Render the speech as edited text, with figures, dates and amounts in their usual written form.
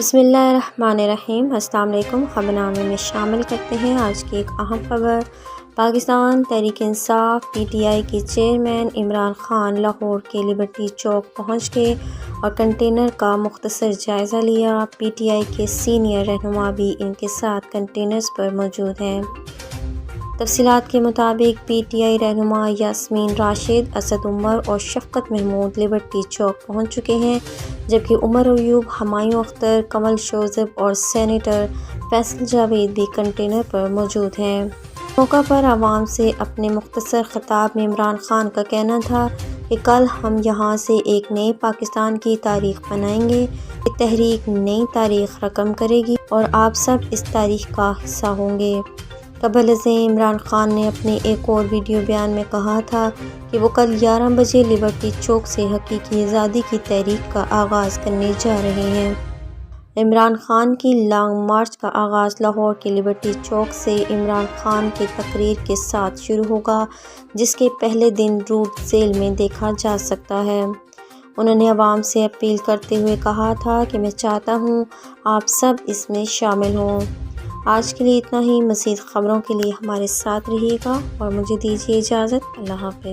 بسم اللہ الرحمن الرحیم۔ السلام علیکم۔ خبرنامے میں شامل کرتے ہیں آج کی ایک اہم خبر۔ Pakistan Tehreek Insaf P T I کے چیئرمین عمران خان لاہور کے لبرٹی چوک پہنچ گئے اور کنٹینر کا مختصر جائزہ لیا۔ پی ٹی آئی کے سینئر رہنما بھی ان کے ساتھ کنٹینرز پر موجود ہیں۔ تفصیلات کے مطابق پی ٹی آئی رہنما یاسمین راشد، اسد عمر اور شفقت محمود لبرٹی چوک پہنچ چکے ہیں، جبکہ عمر ایوب، ہمایوں اختر، کمل شوذب اور سینیٹر فیصل جاوید بھی کنٹینر پر موجود ہیں۔ اس موقع پر عوام سے اپنے مختصر خطاب میں عمران خان کا کہنا تھا کہ کل ہم یہاں سے ایک نئے پاکستان کی تاریخ بنائیں گے۔ یہ تحریک نئی تاریخ رقم کرے گی اور آپ سب اس تاریخ کا حصہ ہوں گے۔ قبل ازیں عمران خان نے اپنے ایک اور ویڈیو بیان میں کہا تھا کہ وہ کل 11 بجے لبرٹی چوک سے حقیقی آزادی کی تحریک کا آغاز کرنے جا رہے ہیں۔ عمران خان کی لانگ مارچ کا آغاز لاہور کے لبرٹی چوک سے عمران خان کی تقریر کے ساتھ شروع ہوگا، جس کے پہلے دن روڈ ذیل میں دیکھا جا سکتا ہے۔ انہوں نے عوام سے اپیل کرتے ہوئے کہا تھا کہ میں چاہتا ہوں آپ سب اس میں شامل ہوں۔ آج کے لیے اتنا ہی۔ مزید خبروں کے لیے ہمارے ساتھ رہیے گا اور مجھے دیجیے اجازت۔ اللہ حافظ۔